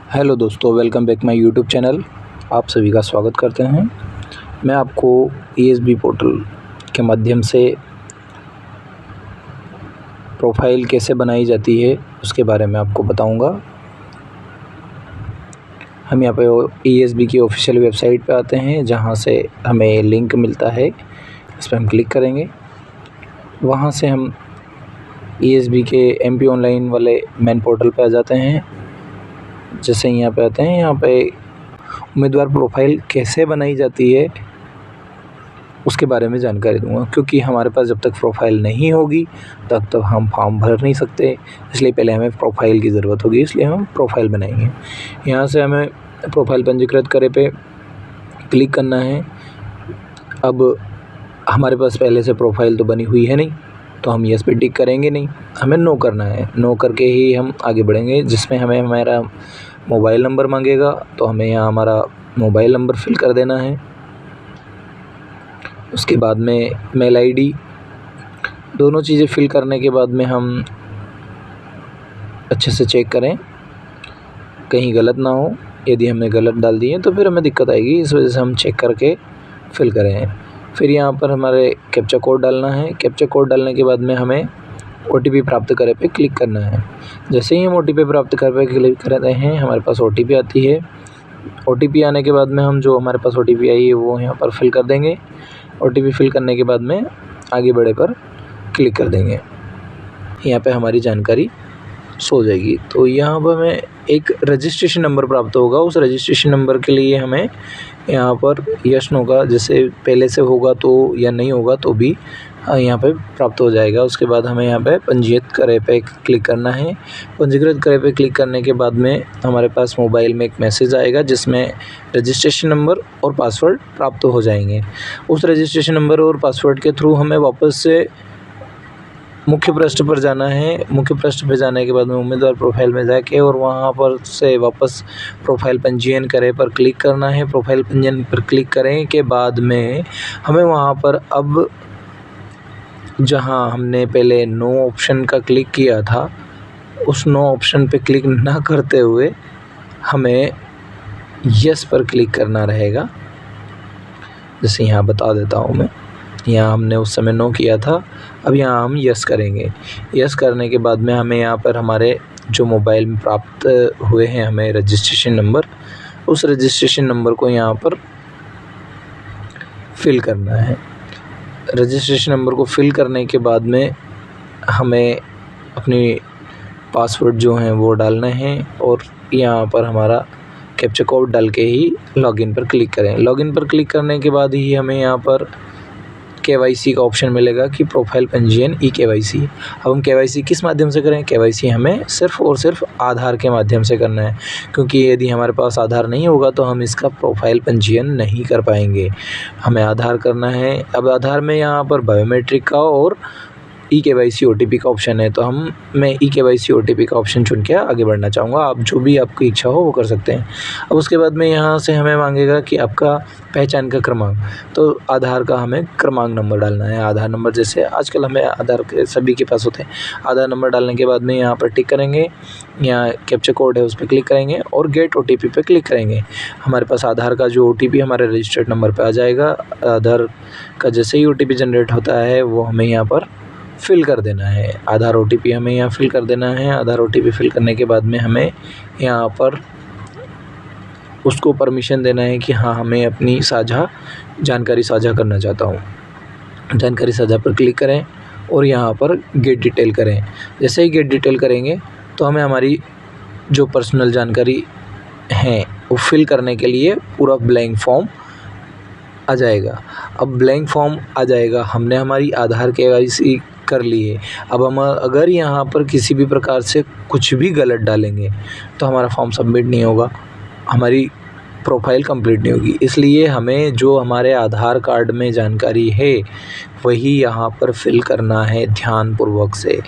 Hello दोस्तों, welcome back my YouTube channel. आप सभी का स्वागत करते हैं। मैं आपको ईएसबी पोर्टल के माध्यम से प्रोफाइल कैसे बनाई जाती है उसके बारे में आपको बताऊंगा। हम यहाँ पे ईएसबी की ऑफिशियल वेबसाइट पे आते हैं, जहाँ से हमें लिंक मिलता है। इस पर हम क्लिक करेंगे। वहाँ से हम ईएसबी के एमपी ऑनलाइन वाले मेन पोर्टल पे आ जाते हैं। जैसे यहाँ पे आते हैं, यहाँ पे उम्मीदवार प्रोफाइल कैसे बनाई जाती है उसके बारे में जानकारी दूंगा, क्योंकि हमारे पास जब तक प्रोफाइल नहीं होगी तब तक हम फॉर्म भर नहीं सकते। इसलिए पहले हमें प्रोफाइल की ज़रूरत होगी, इसलिए हम प्रोफाइल बनाएंगे। यहाँ से हमें प्रोफाइल पंजीकृत करे पे क्लिक करना है। अब हमारे पास पहले से प्रोफाइल तो बनी हुई है नहीं, तो हम यस पे टिक करेंगे नहीं, हमें नो करना है। नो करके ही हम आगे बढ़ेंगे, जिसमें हमें हमारा मोबाइल नंबर मांगेगा, तो हमें यहाँ हमारा मोबाइल नंबर फिल कर देना है। उसके बाद में मेल आईडी, दोनों चीज़ें फिल करने के बाद में हम अच्छे से चेक करें कहीं गलत ना हो। यदि हमने गलत डाल दिए तो फिर हमें दिक्कत आएगी, इस वजह से हम चेक करके फिल करें। फिर यहाँ पर हमारे कैप्चा कोड डालना है। कैप्चा कोड डालने के बाद में हमें ओटीपी प्राप्त करे पे क्लिक करना है। जैसे ही हम ओटीपी प्राप्त करे पे क्लिक करते हैं, हमारे पास ओटीपी आती है। ओटीपी आने के बाद में हम जो हमारे पास ओटीपी आई है वो यहाँ पर फिल कर देंगे। ओटीपी फिल करने के बाद में आगे बढ़े पर क्लिक कर देंगे। यहाँ पे हमारी जानकारी सो जाएगी। तो यहाँ पर हमें एक रजिस्ट्रेशन नंबर प्राप्त होगा। उस रजिस्ट्रेशन नंबर के लिए हमें यहाँ पर यस नो का, जैसे पहले से होगा तो या नहीं होगा तो भी यहाँ पे प्राप्त हो जाएगा। उसके बाद हमें यहाँ पे पंजीकृत करे पे क्लिक करना है। पंजीकृत करे पे क्लिक करने के बाद में हमारे पास मोबाइल में एक मैसेज आएगा, जिसमें रजिस्ट्रेशन नंबर और पासवर्ड प्राप्त हो जाएंगे। उस रजिस्ट्रेशन नंबर और पासवर्ड के थ्रू हमें वापस से मुख्य पृष्ठ पर जाना है। मुख्य पृष्ठ पर जाने के बाद में उम्मीदवार प्रोफाइल में जाके और वहाँ पर से वापस प्रोफाइल पंजीयन करे पर क्लिक करना है। प्रोफाइल पंजीयन पर क्लिक करने के बाद में हमें वहाँ पर अब जहाँ हमने पहले नो ऑप्शन का क्लिक किया था, उस नो ऑप्शन पे क्लिक ना करते हुए हमें यस पर क्लिक करना रहेगा। जैसे यहाँ बता देता हूँ मैं, यहाँ हमने उस समय नो किया था, अब यहाँ हम यस करेंगे। यस करने के बाद में हमें यहाँ पर हमारे जो मोबाइल में प्राप्त हुए हैं हमें रजिस्ट्रेशन नंबर, उस रजिस्ट्रेशन नंबर को यहाँ पर फिल करना है। रजिस्ट्रेशन नंबर को फिल करने के बाद में हमें अपनी पासवर्ड जो हैं वो डालना है और यहाँ पर हमारा कैप्चा कोड डाल के ही लॉगिन पर क्लिक करें। लॉगिन पर क्लिक करने के बाद ही हमें यहाँ पर केवाईसी का ऑप्शन मिलेगा कि प्रोफाइल पंजीयन ई केवाईसी। अब हम केवाईसी किस माध्यम से करें? केवाईसी हमें सिर्फ़ और सिर्फ आधार के माध्यम से करना है, क्योंकि यदि हमारे पास आधार नहीं होगा तो हम इसका प्रोफाइल पंजीयन नहीं कर पाएंगे। हमें आधार करना है। अब आधार में यहाँ पर बायोमेट्रिक का और ई केवाईसी ओटीपी का ऑप्शन है, तो मैं ई केवाईसी ओटीपी का ऑप्शन चुन के आगे बढ़ना चाहूँगा। आप जो भी आपकी इच्छा हो वो कर सकते हैं। अब उसके बाद में यहाँ से हमें मांगेगा कि आपका पहचान का क्रमांक, तो आधार का हमें क्रमांक नंबर डालना है। आधार नंबर जैसे आजकल हमें आधार के सभी के पास होते हैं। आधार नंबर डालने के बाद में यहाँ पर टिक करेंगे, यहाँ कैप्चा कोड है उस पर क्लिक करेंगे और गेट ओटीपी पे क्लिक करेंगे। हमारे पास आधार का जो ओटीपी हमारे रजिस्टर्ड नंबर पर आ जाएगा। आधार का जैसे ही ओटीपी जनरेट होता है वो हमें यहाँ पर फिल कर देना है। आधार ओटीपी हमें यहाँ फिल कर देना है। आधार ओटीपी फिल करने के बाद में हमें यहाँ पर उसको परमिशन देना है कि हाँ, हमें अपनी जानकारी साझा करना चाहता हूँ। जानकारी साझा पर क्लिक करें और यहाँ पर गेट डिटेल करें। जैसे ही गेट डिटेल करेंगे तो हमें हमारी जो पर्सनल जानकारी है वो फिल करने के लिए पूरा ब्लैंक फॉर्म आ जाएगा। अब ब्लैंक फॉर्म आ जाएगा, हमने हमारी आधार केवाईसी कर ली है। अब हम अगर यहाँ पर किसी भी प्रकार से कुछ भी गलत डालेंगे तो हमारा फॉर्म सबमिट नहीं होगा, हमारी प्रोफाइल कंप्लीट नहीं होगी। इसलिए हमें जो हमारे आधार कार्ड में जानकारी है वही यहाँ पर फिल करना है ध्यानपूर्वक से।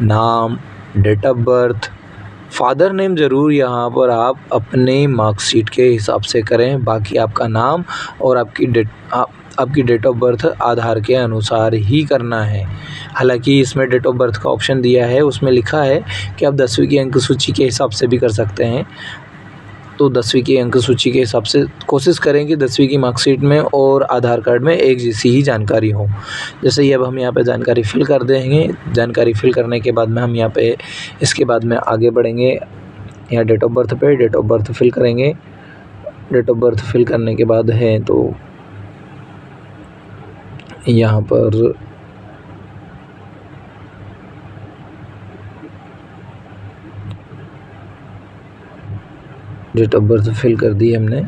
नाम, date of birth, father name ज़रूर यहाँ पर आप अपने मार्कशीट के हिसाब से करें। बाकी आपका नाम और आपकी डेट ऑफ बर्थ आधार के अनुसार ही करना है। हालांकि इसमें डेट ऑफ बर्थ का ऑप्शन दिया है, उसमें लिखा है कि आप 10वीं की अंक सूची के हिसाब से भी कर सकते हैं। तो 10वीं की अंक सूची के हिसाब से कोशिश करें कि 10वीं की मार्कशीट में और आधार कार्ड में एक जैसी ही जानकारी हो। जैसे ही अब हम यहाँ पे जानकारी फ़िल कर देंगे। जानकारी फ़िल करने के बाद में हम यहाँ पे इसके बाद में आगे बढ़ेंगे। यहाँ डेट ऑफ बर्थ पे डेट ऑफ बर्थ फ़िल करेंगे। डेट ऑफ बर्थ फ़िल करने के बाद है तो यहाँ पर डेट ऑफ बर्थ फिल कर दी हमने।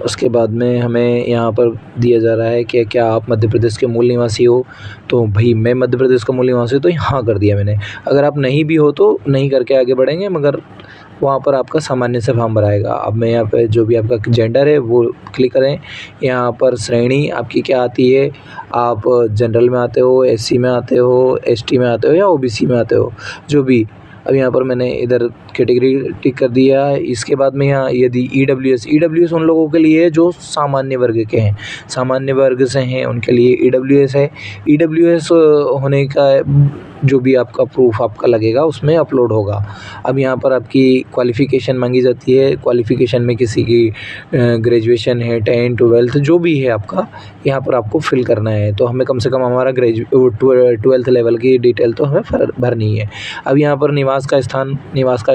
उसके बाद में हमें यहाँ पर दिया जा रहा है कि क्या आप मध्य प्रदेश के मूल निवासी हो। तो भाई मैं मध्य प्रदेश का मूल निवासी हूँ तो यहाँ कर दिया मैंने। अगर आप नहीं भी हो तो नहीं करके आगे बढ़ेंगे, मगर वहाँ पर आपका सामान्य से फॉर्म भराएगा। अब मैं यहाँ पे जो भी आपका जेंडर है वो क्लिक करें। यहाँ पर श्रेणी आपकी क्या आती है, आप जनरल में आते हो, एससी में आते हो, एसटी में आते हो या ओबीसी में आते हो, जो भी। अब यहाँ पर मैंने इधर कैटेगरी टिक कर दिया है। इसके बाद में यहाँ यदि ईडब्ल्यूएस उन लोगों के लिए जो सामान्य वर्ग के हैं, सामान्य वर्ग से हैं, उनके लिए ईडब्ल्यूएस है। ईडब्ल्यूएस होने का जो भी आपका प्रूफ आपका लगेगा उसमें अपलोड होगा। अब यहाँ पर आपकी क्वालिफ़िकेशन मांगी जाती है। क्वालिफ़िकेशन में किसी की ग्रेजुएशन है, 10 12 जो भी है आपका, यहाँ पर आपको फिल करना है। तो हमें कम से कम हमारा 12th लेवल की डिटेल तो हमें भरनी है। अब यहाँ पर निवास का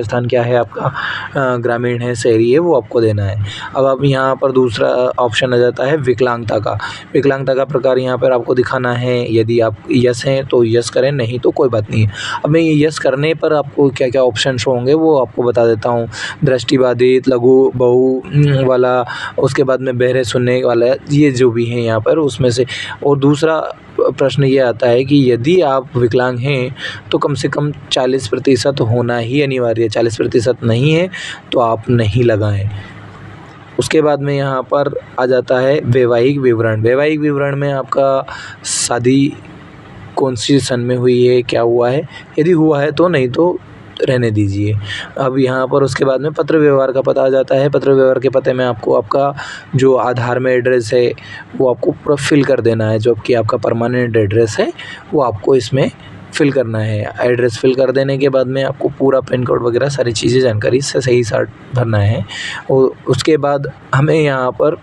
स्थान क्या है आपका, ग्रामीण है, शहरी है, वो आपको देना है। अब यहाँ पर दूसरा ऑप्शन आ जाता है विकलांगता का। विकलांगता का प्रकार यहाँ पर आपको दिखाना है। यदि आप यस हैं तो यस करें, नहीं तो कोई बात नहीं है। अब मैं ये यस करने पर आपको क्या क्या ऑप्शन होंगे वो आपको बता देता हूँ। दृष्टिबाधित, लघु बहु वाला, उसके बाद में बहरे सुनने वाला, ये जो भी हैं यहाँ पर उसमें से। और दूसरा प्रश्न ये आता है कि यदि आप विकलांग हैं तो कम से कम 40% होना ही अनिवार्य है। 40% नहीं है तो आप नहीं लगाएं। उसके बाद में यहाँ पर आ जाता है वैवाहिक विवरण। वैवाहिक विवरण में आपका शादी कौन सी सन में हुई है, क्या हुआ है, यदि हुआ है तो, नहीं तो रहने दीजिए। अब यहाँ पर उसके बाद में पत्र व्यवहार का पता आ जाता है। पत्र व्यवहार के पते में आपको आपका जो आधार में एड्रेस है वो आपको पूरा फिल कर देना है। जो कि आपका परमानेंट एड्रेस है वो आपको इसमें फिल करना है। एड्रेस फिल कर देने के बाद में आपको पूरा पिन कोड वगैरह सारी चीज़ें जानकारी से सही साथ भरना है। और उसके बाद हमें यहाँ पर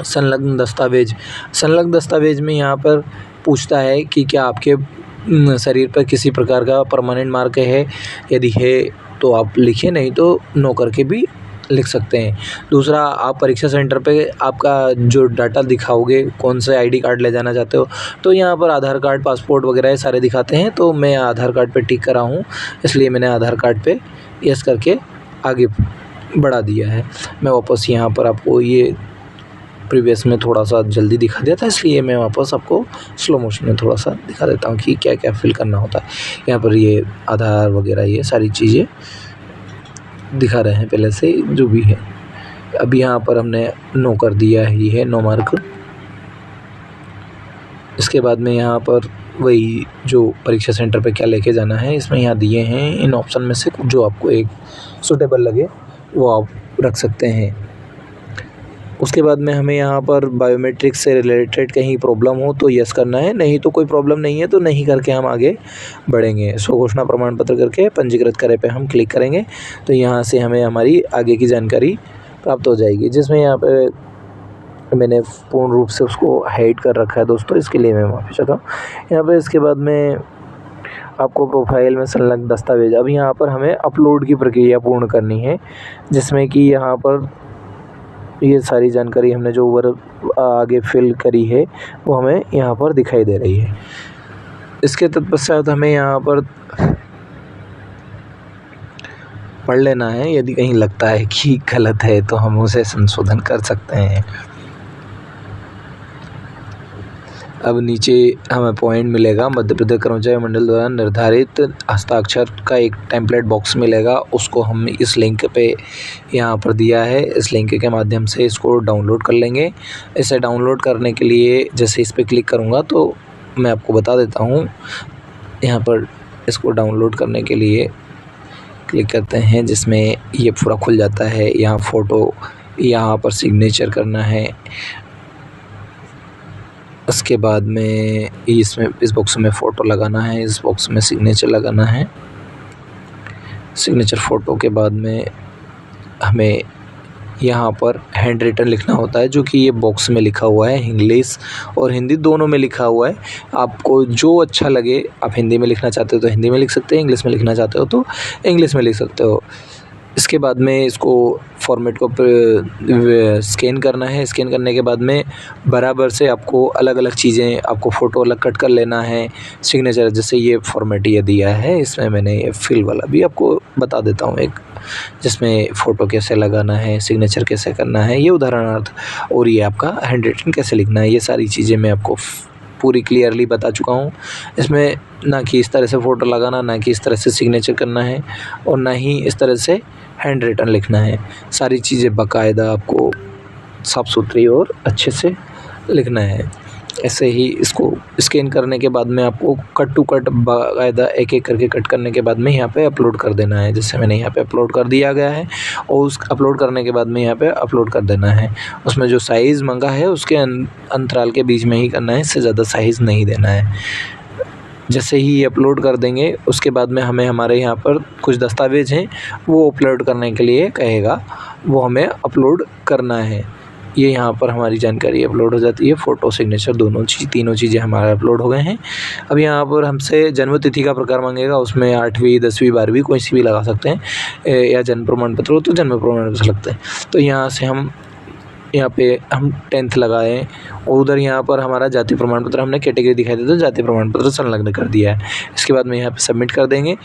संलग्न दस्तावेज में यहाँ पर पूछता है कि क्या आपके शरीर पर किसी प्रकार का परमानेंट मार्क है। यदि है तो आप लिखिए, नहीं तो नो करके भी लिख सकते हैं। दूसरा, आप परीक्षा सेंटर पे आपका जो डाटा दिखाओगे, कौन से आईडी कार्ड ले जाना चाहते हो, तो यहाँ पर आधार कार्ड, पासपोर्ट वगैरह सारे दिखाते हैं। तो मैं आधार कार्ड पे टिक करा हूँ, इसलिए मैंने आधार कार्ड पे यस करके आगे बढ़ा दिया है। मैं वापस यहाँ पर आपको ये प्रीवियस में थोड़ा सा जल्दी दिखा दिया था, इसलिए मैं वापस आपको स्लो मोशन में थोड़ा सा दिखा देता हूँ कि क्या क्या फिल करना होता है। यहाँ पर ये आधार वगैरह ये सारी चीज़ें दिखा रहे हैं पहले से जो भी है। अब यहाँ पर हमने नो कर दिया ही है, नो मार्क। इसके बाद में यहाँ पर वही जो परीक्षा सेंटर पे क्या लेके जाना है, इसमें यहाँ दिए हैं। इन ऑप्शन में से जो आपको एक सूटेबल लगे वो आप रख सकते हैं। उसके बाद में हमें यहाँ पर बायोमेट्रिक से रिलेटेड कहीं प्रॉब्लम हो तो यस करना है, नहीं तो कोई प्रॉब्लम नहीं है तो नहीं करके हम आगे बढ़ेंगे। स्वघोषणा प्रमाण पत्र करके पंजीकृत करें पे हम क्लिक करेंगे तो यहाँ से हमें हमारी आगे की जानकारी प्राप्त हो जाएगी, जिसमें यहाँ पे मैंने पूर्ण रूप से उसको हाइड कर रखा है दोस्तों, इसके लिए मैं माफ़ी चाहता हूँ। यहाँ पर इसके बाद में आपको प्रोफाइल में संलग्न दस्तावेज, अब यहाँ पर हमें अपलोड की प्रक्रिया पूर्ण करनी है, जिसमें कि यहाँ पर ये सारी जानकारी हमने जो ऊपर आगे फिल करी है वो हमें यहाँ पर दिखाई दे रही है। इसके तत्पश्चात हमें यहाँ पर पढ़ लेना है। यदि कहीं लगता है कि गलत है तो हम उसे संशोधन कर सकते हैं। अब नीचे हमें पॉइंट मिलेगा, मध्य प्रदेश कर्मचारी मंडल द्वारा निर्धारित हस्ताक्षर का एक टेम्पलेट बॉक्स मिलेगा, उसको हम इस लिंक पे यहाँ पर दिया है। इस लिंक के माध्यम से इसको डाउनलोड कर लेंगे। इसे डाउनलोड करने के लिए जैसे इस पर क्लिक करूँगा तो मैं आपको बता देता हूँ। यहाँ पर इसको डाउनलोड करने के लिए क्लिक करते हैं, जिसमें ये पूरा खुल जाता है। यहाँ फ़ोटो, यहाँ पर सिग्नेचर करना है। उसके बाद में इसमें इस बॉक्स में फ़ोटो लगाना है, इस बॉक्स में सिग्नेचर लगाना है। सिग्नेचर फ़ोटो के बाद में हमें यहाँ पर हैंड रिटन लिखना होता है, जो कि ये बॉक्स में लिखा हुआ है। इंग्लिश और हिंदी दोनों में लिखा हुआ है। आपको जो अच्छा लगे, आप हिंदी में लिखना चाहते हो तो हिंदी में लिख सकते हैं, इंग्लिश में लिखना चाहते हो तो इंग्लिश में लिख सकते हो। इसके बाद में इसको फॉर्मेट को स्कैन करना है। स्कैन करने के बाद में बराबर से आपको अलग अलग चीज़ें, आपको फ़ोटो अलग कट कर लेना है। सिग्नेचर जैसे ये फॉर्मेट ये दिया है, इसमें मैंने ये फिल वाला भी आपको बता देता हूँ एक, जिसमें फ़ोटो कैसे लगाना है, सिग्नेचर कैसे करना है, ये उदाहरणार्थ, और ये आपका हैंड रिटन कैसे लिखना है, ये सारी चीज़ें मैं आपको पूरी क्लियरली बता चुका हूँ। इसमें ना कि इस तरह से फ़ोटो लगाना, ना कि इस तरह से सिग्नेचर करना है, और ना ही इस तरह से हैंड रिटन लिखना है। सारी चीज़ें बाकायदा आपको साफ़ सुथरी और अच्छे से लिखना है। ऐसे ही इसको स्कैन करने के बाद में आपको कट टू कट बाकायदा एक एक करके कट करने के बाद में यहाँ पे अपलोड कर देना है। जैसे मैंने यहाँ पे अपलोड कर दिया गया है, और उस अपलोड करने के बाद में यहाँ पे अपलोड कर देना है। उसमें जो साइज़ मांगा है उसके अंतराल के बीच में ही करना है, इससे ज़्यादा साइज़ नहीं देना है। जैसे ही ये अपलोड कर देंगे उसके बाद में हमें हमारे यहाँ पर कुछ दस्तावेज़ हैं वो अपलोड करने के लिए कहेगा, वो हमें अपलोड करना है। ये यहाँ पर हमारी जानकारी अपलोड हो जाती है, फ़ोटो सिग्नेचर तीनों चीज़ें हमारे अपलोड हो गए हैं। अब यहाँ पर हमसे जन्म तिथि का प्रकार मांगेगा, उसमें 8वीं 10वीं 12वीं कोई सी भी लगा सकते हैं, या जन्म प्रमाण पत्र हो तो जन्म प्रमाण पत्र लगते हैं। तो यहाँ से हम 10th लगाएँ, और उधर यहाँ पर हमारा जाति प्रमाण पत्र हमने कैटेगरी दिखाई दी तो जाति प्रमाण पत्र संलग्न कर दिया है। इसके बाद में यहाँ पे सबमिट कर देंगे।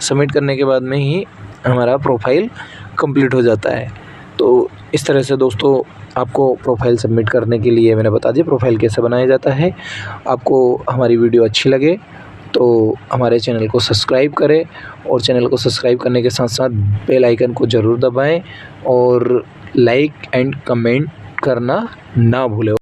सबमिट करने के बाद में ही हमारा प्रोफाइल कंप्लीट हो जाता है। तो इस तरह से दोस्तों आपको प्रोफाइल सबमिट करने के लिए मैंने बता दिया प्रोफाइल कैसे बनाया जाता है। आपको हमारी वीडियो अच्छी लगे तो हमारे चैनल को सब्सक्राइब करें, और चैनल को सब्सक्राइब करने के साथ साथ बेल आइकन को ज़रूर दबाएं, और लाइक एंड कमेंट करना ना भूलें।